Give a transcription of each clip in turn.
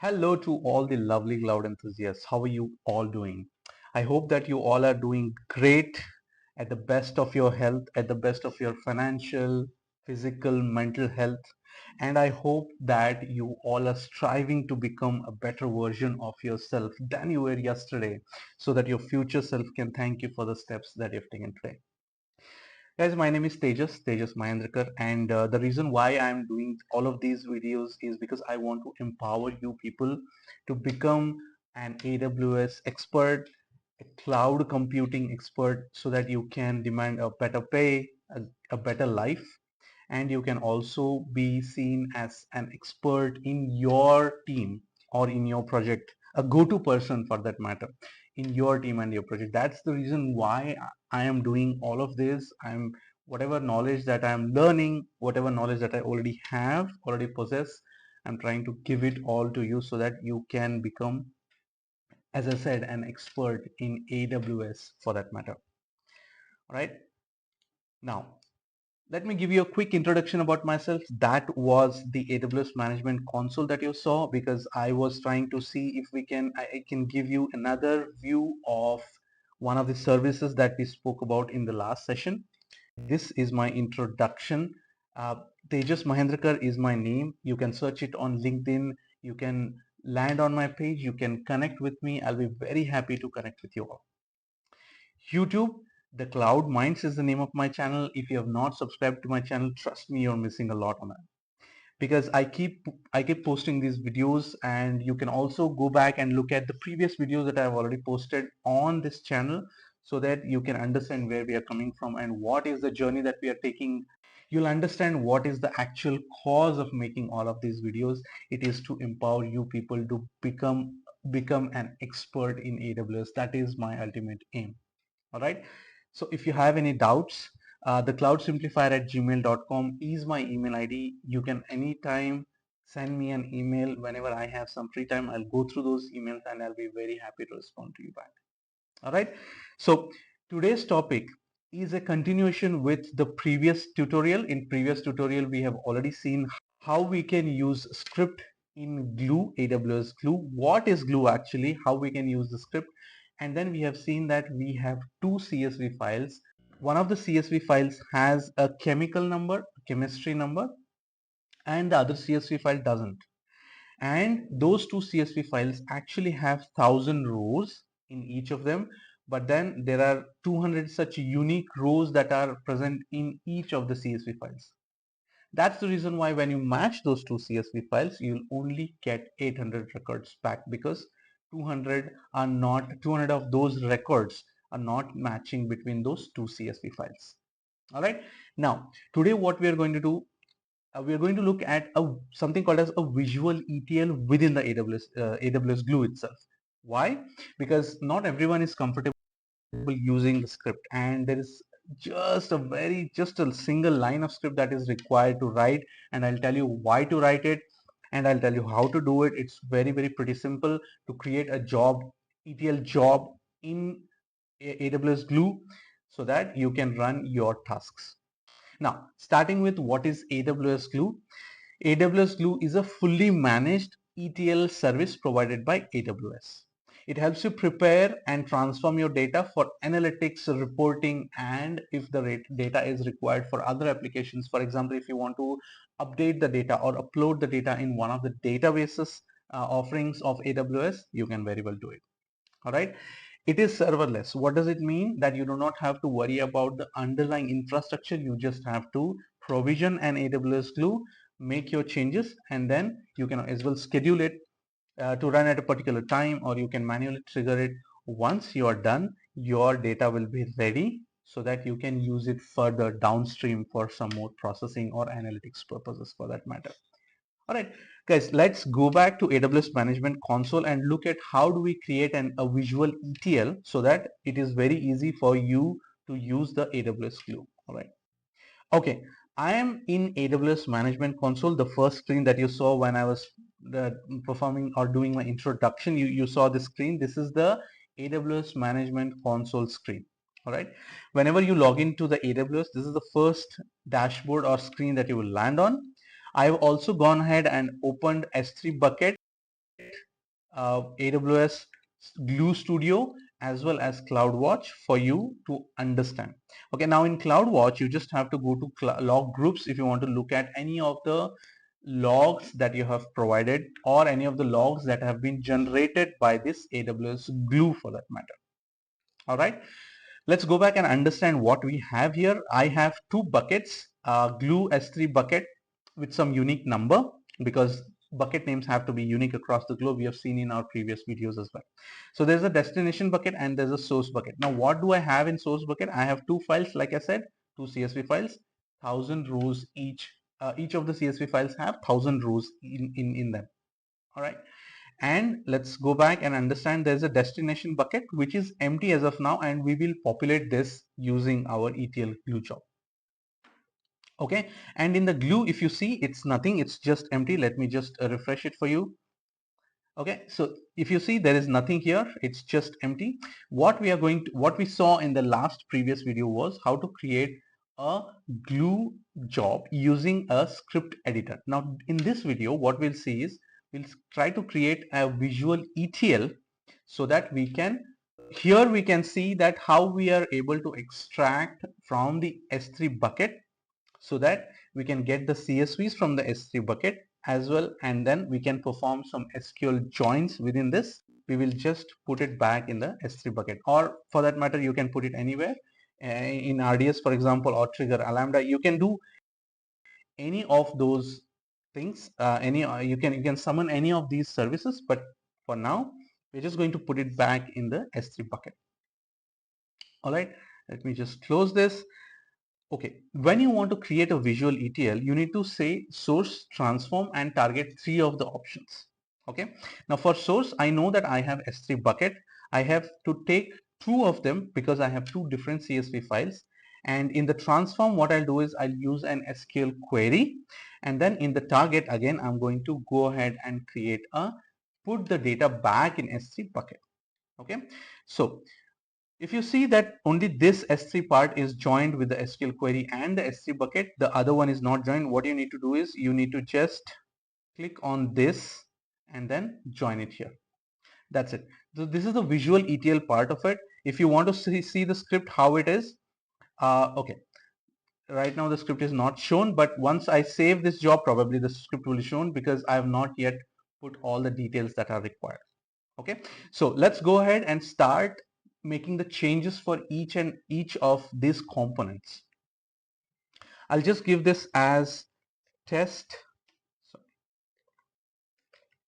Hello to all the lovely cloud enthusiasts. How are you all doing? I hope that you all are doing great at the best of your health, at the best of your financial, physical, mental health. And I hope that you all are striving to become a better version of yourself than you were yesterday so that your future self can thank you for the steps that you've taken today. Guys, my name is Tejas Mahendrakar, and the reason why I'm doing all of these videos is because I want to empower you people to become an AWS expert, a cloud computing expert, so that you can demand a better pay, a better life, and you can also be seen as an expert in your team or in your project, a go-to person for that matter in your team and your project. That's the reason why I am doing all of this. I'm whatever knowledge that I'm learning, whatever knowledge that I already have, already possess, I'm trying to give it all to you so that you can become, as I said, an expert in AWS for that matter. All right. Now, let me give you a quick introduction about myself. That was the AWS Management Console that you saw because I was trying to see if I can give you another view of one of the services that we spoke about in the last session. This is my introduction. Tejas Mahendrakar is my name. You can search it on LinkedIn. You can land on my page. You can connect with me. I'll be very happy to connect with you all. YouTube, The Cloud Minds is the name of my channel. If you have not subscribed to my channel, trust me, you're missing a lot on that. Because I keep posting these videos, and you can also go back and look at the previous videos that I've already posted on this channel so that you can understand where we are coming from and what is the journey that we are taking. You'll understand what is the actual cause of making all of these videos. It is to empower you people to become an expert in AWS. That is my ultimate aim. All right. So if you have any doubts, the cloudsimplifier@gmail.com is my email ID. You can anytime send me an email whenever I have some free time. I'll go through those emails and I'll be very happy to respond to you back. All right. So today's topic is a continuation with the previous tutorial. In previous tutorial, we have already seen how we can use script in Glue, AWS Glue. What is Glue actually? How we can use the script. And then we have seen that we have two CSV files. One of the CSV files has a chemical number, chemistry number, and the other CSV file doesn't. And those two CSV files actually have 1,000 rows in each of them, but then there are 200 such unique rows that are present in each of the CSV files. That's the reason why when you match those two CSV files, you'll only get 800 records back because 200 of those records are not matching between those two CSV files. All right. Now, today what we are going to do, we are going to look at something called as a visual ETL within the AWS Glue itself. Why? Because not everyone is comfortable using the script, and there is just a single line of script that is required to write, and I'll tell you why to write it, and I'll tell you how to do it. It's very pretty simple to create a ETL job in AWS Glue so that you can run your tasks. Now, starting with what is AWS Glue. AWS Glue is a fully managed ETL service provided by AWS. It helps you prepare and transform your data for analytics, reporting, and if the data is required for other applications. For example, if you want to update the data or upload the data in one of the databases offerings of AWS, you can very well do it. All right. It is serverless. What does it mean? That you do not have to worry about the underlying infrastructure. You just have to provision an AWS Glue, make your changes, and then you can as well schedule it to run at a particular time, or you can manually trigger it. Once you are done, your data will be ready so that you can use it further downstream for some more processing or analytics purposes for that matter. All right, guys, let's go back to AWS Management Console and look at how do we create a visual ETL so that it is very easy for you to use the AWS Glue. All right. Okay, I am in AWS Management Console. The first screen that you saw when I was performing or doing my introduction, you saw the screen. This is the AWS Management Console screen. All right. Whenever you log into the AWS, this is the first dashboard or screen that you will land on. I've also gone ahead and opened S3 bucket AWS Glue Studio as well as CloudWatch for you to understand. Okay, now in CloudWatch, you just have to go to log groups if you want to look at any of the logs that you have provided or any of the logs that have been generated by this AWS Glue for that matter. All right, let's go back and understand what we have here. I have two buckets, Glue S3 bucket with some unique number, because bucket names have to be unique across the globe. We have seen in our previous videos as well. So there's a destination bucket and there's a source bucket. Now what do I have in source bucket? I have two files, like I said, two CSV files, 1000 rows each. Each of the CSV files have 1000 rows in them. All right. And let's go back and understand there's a destination bucket which is empty as of now, and we will populate this using our ETL glue job. Okay, and in the glue, if you see, it's nothing, it's just empty. Let me just refresh it for you. Okay, so if you see, there is nothing here, it's just empty. What we saw in the last previous video was how to create a glue job using a script editor. Now in this video, what we'll see is we'll try to create a visual ETL so that we can, here we can see that how we are able to extract from the S3 bucket so that we can get the CSVs from the S3 bucket as well, and then we can perform some SQL joins within this. We will just put it back in the S3 bucket, or for that matter you can put it anywhere in RDS, for example, or trigger a lambda. You can do any of those things, you can summon any of these services, but for now we're just going to put it back in the S3 bucket. All right, let me just close this. Okay, when you want to create a visual ETL, you need to say source, transform, and target three of the options. Okay, now for source, I know that I have S3 bucket. I have to take two of them because I have two different CSV files. And in the transform, what I'll do is I'll use an SQL query. And then in the target, again, I'm going to go ahead and put the data back in S3 bucket. Okay, so if you see that only this S3 part is joined with the SQL query and the S3 bucket, the other one is not joined, what you need to do is you need to just click on this and then join it here. That's it. So this is the visual ETL part of it. If you want to see the script how it is, okay. Right now the script is not shown, but once I save this job, probably the script will be shown because I have not yet put all the details that are required. Okay, so let's go ahead and start making the changes for each of these components. I'll just give this as test, sorry,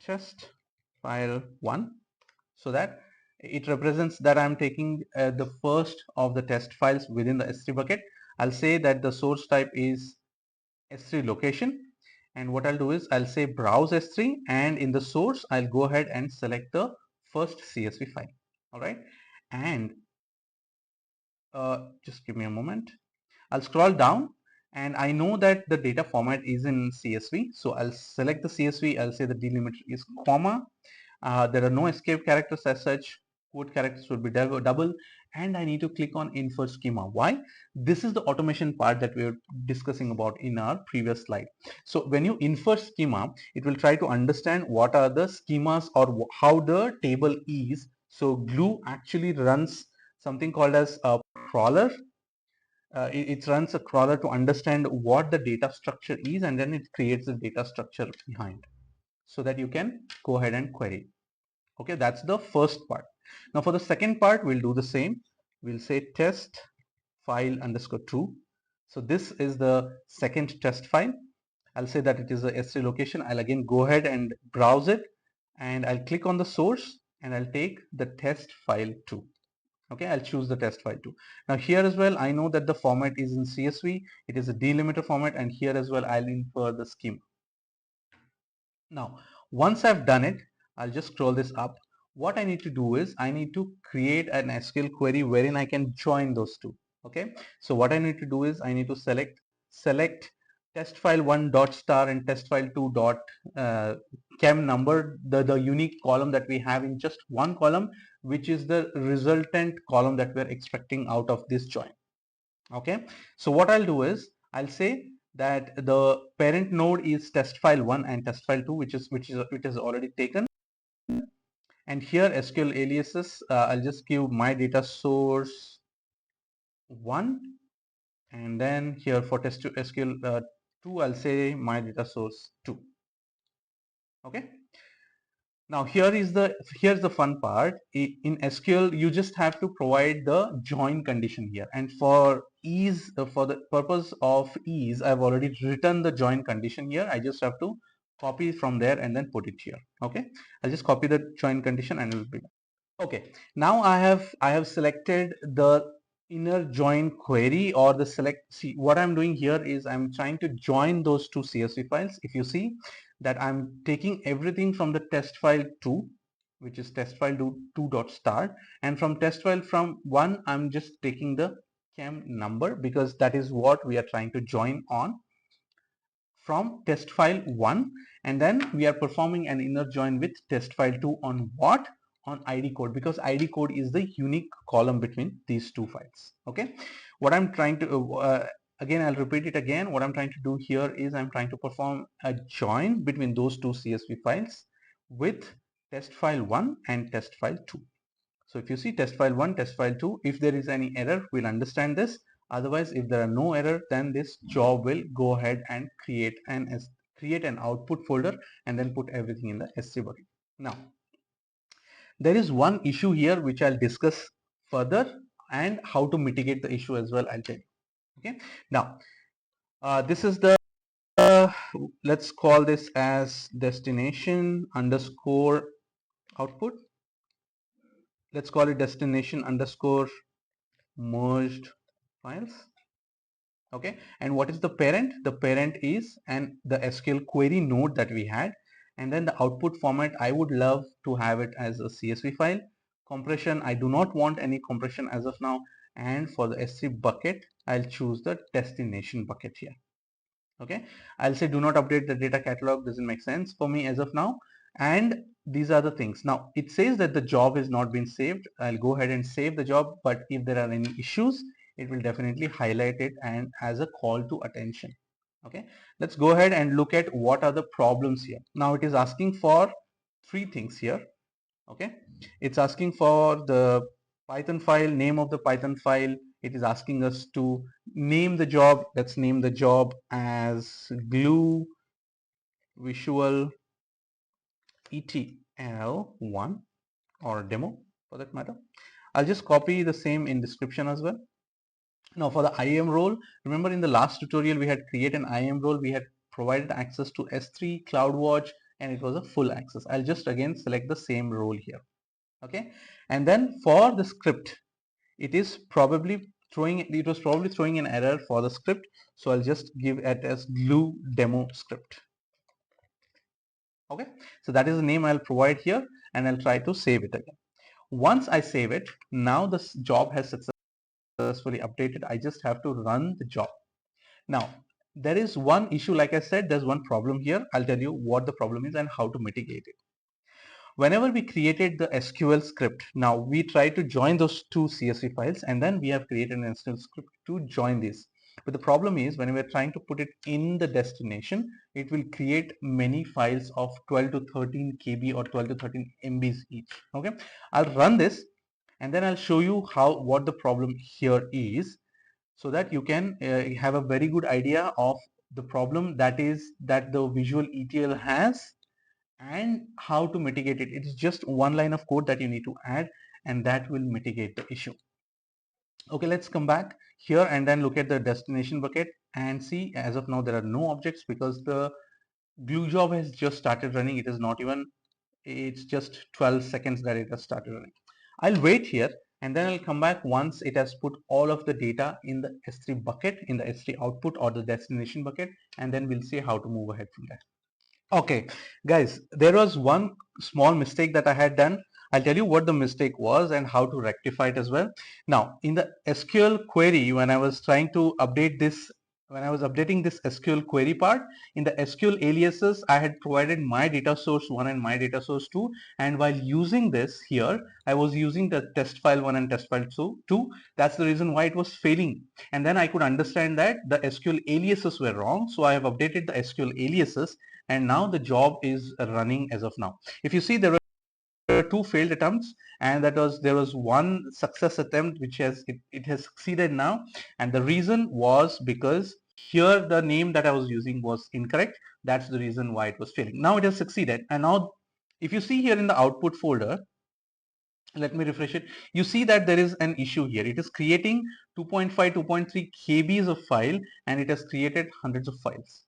test file 1, so that it represents that I'm taking the first of the test files within the S3 bucket. I'll say that the source type is S3 location, and what I'll do is I'll say browse S3, and in the source I'll go ahead and select the first CSV file. All right, and just give me a moment. I'll scroll down and I know that the data format is in CSV. So I'll select the CSV. I'll say the delimiter is comma. There are no escape characters as such. Quote characters will be double, and I need to click on infer schema. Why? This is the automation part that we were discussing about in our previous slide. So when you infer schema, it will try to understand what are the schemas or how the table is. So Glue actually runs something called as a crawler. It runs a crawler to understand what the data structure is, and then it creates the data structure behind so that you can go ahead and query. Okay, that's the first part. Now for the second part, we'll do the same. We'll say test file underscore true. So this is the second test file. I'll say that it is a S3 location. I'll again go ahead and browse it, and I'll click on the source and I'll take the test file 2. Okay, I'll choose the test file 2. Now here as well, I know that the format is in CSV. It is a delimiter format, and here as well, I'll infer the schema. Now, once I've done it, I'll just scroll this up. What I need to do is I need to create an SQL query wherein I can join those two. Okay, so what I need to do is I need to select test file 1 dot star and test file 2 dot chem number, the unique column that we have in just one column, which is the resultant column that we're expecting out of this join. Okay, so what I'll do is I'll say that the parent node is test file 1 and test file 2, which is already taken. And here SQL aliases, I'll just give my data source 1, and then here for test to SQL 2, I'll say my data source 2. Okay. Now here's the fun part. In SQL, you just have to provide the join condition here, and for ease, for the purpose of ease, I've already written the join condition here. I just have to copy from there and then put it here. Okay, I'll just copy the join condition and it will be done. Okay, now I have selected the inner join query, or the select. See, what I'm doing here is I'm trying to join those two CSV files. If you see that I'm taking everything from the test file 2, which is test file 2.start, and from test file from 1, I'm just taking the chem number, because that is what we are trying to join on from test file 1, and then we are performing an inner join with test file 2 on what? On id code, because id code is the unique column between these two files. Okay, what I'm trying to again, I'll repeat it again. What I'm trying to do here is I'm trying to perform a join between those two CSV files with test file 1 and test file 2. So if you see test file 1, test file 2, if there is any error, we'll understand this. Otherwise, if there are no error, then this job will go ahead and create an output folder and then put everything in the S3 bucket. Now, there is one issue here which I'll discuss further, and how to mitigate the issue as well, I'll tell you. Okay. Now, this is the let's call this as destination underscore output. Let's call it destination underscore merged files. Okay, and what is the parent? The parent is the SQL query node that we had, and then the output format, I would love to have it as a CSV file. Compression, I do not want any compression as of now, and for the S3 bucket, I'll choose the destination bucket here. Okay, I'll say do not update the data catalog, doesn't make sense for me as of now. And these are the things. Now it says that the job is not been saved. I'll go ahead and save the job, but if there are any issues, it will definitely highlight it and as a call to attention. Okay, let's go ahead and look at what are the problems here. Now it is asking for three things here. Okay, it's asking for the Python file, name of the Python file. It is asking us to name the job. Let's name the job as glue Visual ETL 1, or demo for that matter. I'll just copy the same in description as well. Now for the IAM role, remember in the last tutorial we had created an IAM role. We had provided access to S3, CloudWatch, and it was a full access. I'll just again select the same role here. Okay, and then for the script, it was probably throwing an error for the script, so I'll just give it as glue demo script. Okay, so that is the name I'll provide here, and I'll try to save it again. Once I save it, now this job has successfully updated. I just have to run the job. Now there is one issue, like I said, there's one problem here. I'll tell you what the problem is and how to mitigate it. Whenever we created the SQL script, now we try to join those two CSV files, and then we have created an SQL script to join this. But the problem is when we're trying to put it in the destination, it will create many files of 12 to 13 KB or 12 to 13 MBs each. Okay, I'll run this and then I'll show you what the problem here is, so that you can have a very good idea of the problem that the Visual ETL has, and how to mitigate it. It's just one line of code that you need to add, and that will mitigate the issue. Okay, let's come back here and then look at the destination bucket and see. As of now there are no objects because the glue job has just started running. It's just 12 seconds that it has started running. I'll wait here and then I'll come back once it has put all of the data in the S3 bucket, in the S3 output or the destination bucket, and then we'll see how to move ahead from there. Okay, guys, there was one small mistake that I had done. I'll tell you what the mistake was and how to rectify it as well. Now, in the SQL query, when I was trying to update this, when I was updating this SQL query part, in the SQL aliases, I had provided my data source 1 and my data source 2. And while using this here, I was using the test file 1 and test file 2. That's the reason why it was failing. And then I could understand that the SQL aliases were wrong. So I have updated the SQL aliases, and now the job is running as of now. If you see, there were two failed attempts, and there was one success attempt which it has succeeded now. And the reason was because here the name that I was using was incorrect. That's the reason why it was failing. Now it has succeeded, and now if you see here in the output folder, let me refresh it. You see that there is an issue here. It is creating 2.5 2.3 kbs of file, and it has created hundreds of files.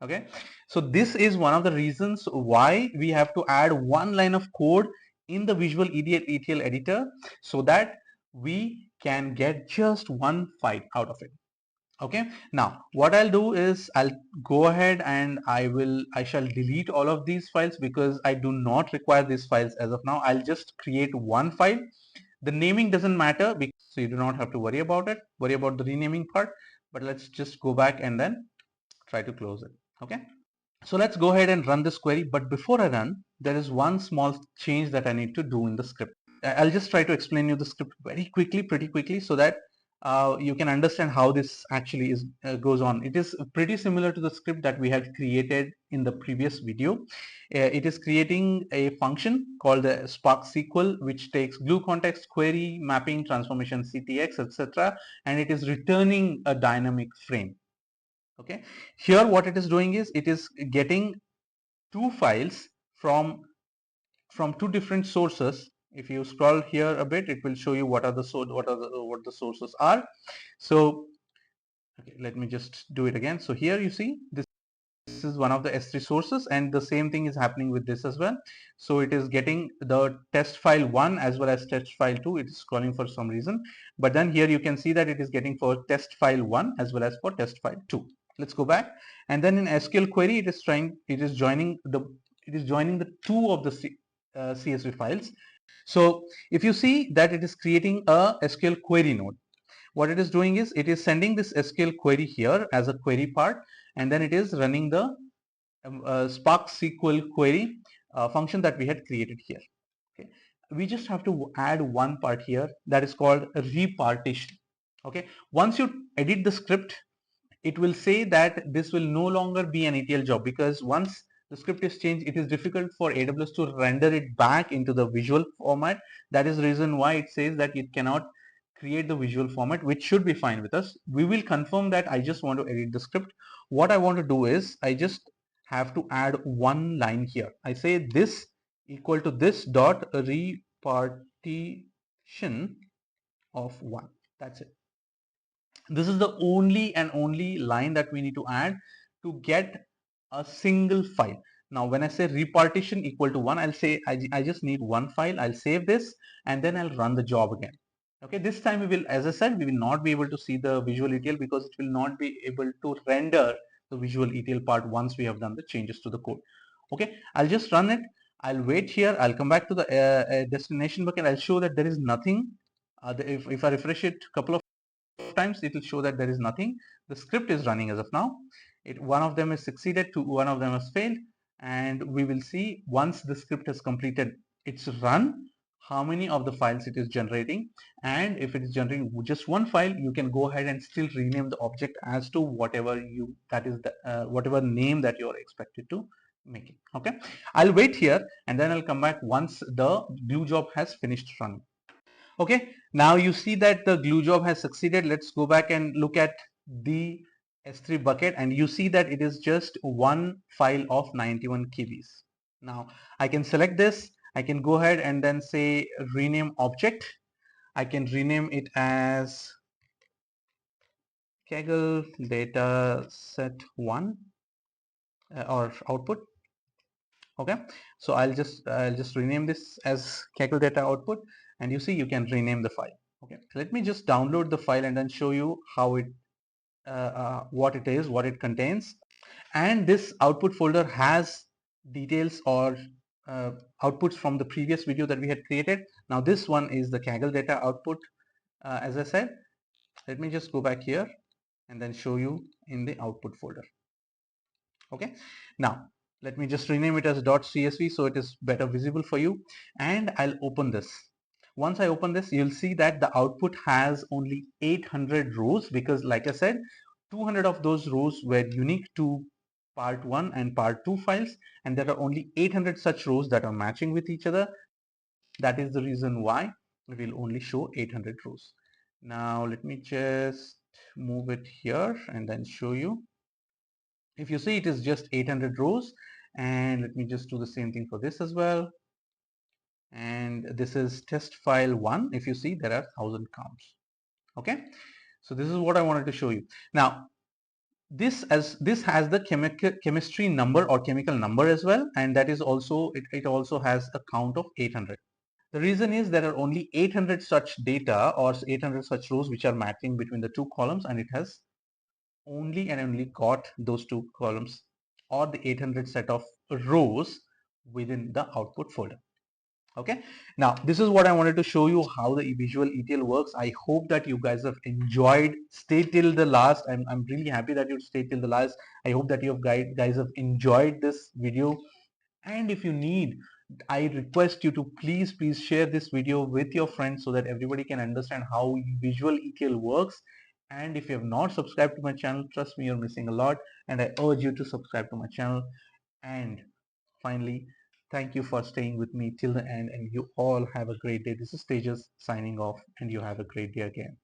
Okay, so this is one of the reasons why we have to add one line of code in the Visual ETL editor, so that we can get just one file out of it. Okay, now what I'll do is I'll go ahead and I shall delete all of these files because I do not require these files as of now. I'll just create one file. The naming doesn't matter, so you do not have to worry about the renaming part. But let's just go back and then try to close it. Okay, so let's go ahead and run this query. But before I run, there is one small change that I need to do in the script. I'll just try to explain you the script very quickly, pretty quickly, so that you can understand how this actually goes on. It is pretty similar to the script that we had created in the previous video. It is creating a function called the Spark SQL, which takes glue context, query, mapping, transformation, CTX, etc., and it is returning a dynamic frame. Okay, here what it is doing is it is getting two files from two different sources. If you scroll here a bit, it will show you what the sources are. So okay, let me just do it again. So here you see this is one of the S3 sources, and the same thing is happening with this as well. So it is getting the test file 1 as well as test file 2. It is calling for some reason, but then here you can see that it is getting for test file 1 as well as for test file 2. Let's go back, and then in SQL query it is joining the two of the CSV files. So if you see that it is creating a SQL query node, what it is doing is it is sending this SQL query here as a query part, and then it is running the Spark SQL query function that we had created here. Okay, we just have to add one part here that is called repartition. Okay, once you edit the script, it will say that this will no longer be an ETL job, because once the script is changed, it is difficult for AWS to render it back into the visual format. That is the reason why it says that it cannot create the visual format, which should be fine with us. We will confirm that. I just want to edit the script. What I want to do is I just have to add one line here. I say this equal to this dot repartition of 1. That's it. This is the only line that we need to add to get a single file. Now when I say repartition equal to 1, I'll say I just need one file. I'll save this and then I'll run the job again. Okay, this time we will, as I said, we will not be able to see the visual ETL because it will not be able to render the visual ETL part once we have done the changes to the code. Okay, I'll just run it. I'll wait here. I'll come back to the destination bucket. I'll show that there is nothing. If I refresh it a couple of times, it will show that there is nothing. The script is running as of now. One of them is succeeded, one of them has failed, and we will see once the script has completed its run how many of the files it is generating. And if it is generating just one file, you can go ahead and still rename the object as to whatever whatever name that you are expected to make it. Okay, I'll wait here and then I'll come back once the glue job has finished running. Okay, now you see that the glue job has succeeded. Let's go back and look at the S3 bucket, and you see that it is just one file of 91 kbs. Now I can select this. I can go ahead and then say rename object. I can rename it as Kaggle data set 1 or output. Okay, so I'll just rename this as Kaggle data output, and you see you can rename the file. Okay, let me just download the file and then show you how it what it is, what it contains. And this output folder has details or outputs from the previous video that we had created. Now this one is the Kaggle data output. As I said, let me just go back here and then show you in the output folder. Okay, now let me just rename it as .csv so it is better visible for you, and I'll open this. Once I open this, you'll see that the output has only 800 rows, because like I said, 200 of those rows were unique to part 1 and part 2 files, and there are only 800 such rows that are matching with each other. That is the reason why it will only show 800 rows. Now let me just move it here and then show you. If you see, it is just 800 rows, and let me just do the same thing for this as well. And this is test file 1. If you see, there are 1000 counts. Okay, so this is what I wanted to show you. Now this has the chemistry number or chemical number as well, and that is also it also has a count of 800. The reason is there are only 800 such data or 800 such rows which are matching between the two columns, and it has only and only got those two columns or the 800 set of rows within the output folder. Okay, now this is what I wanted to show you, how the Visual ETL works. I hope that you guys have enjoyed. Stay till the last. I'm really happy that you stayed till the last. I hope that you guys have enjoyed this video. And if you need, I request you to please share this video with your friends so that everybody can understand how Visual ETL works. And if you have not subscribed to my channel, trust me, you're missing a lot, and I urge you to subscribe to my channel. And finally, thank you for staying with me till the end, and you all have a great day. This is Tejas signing off, and you have a great day again.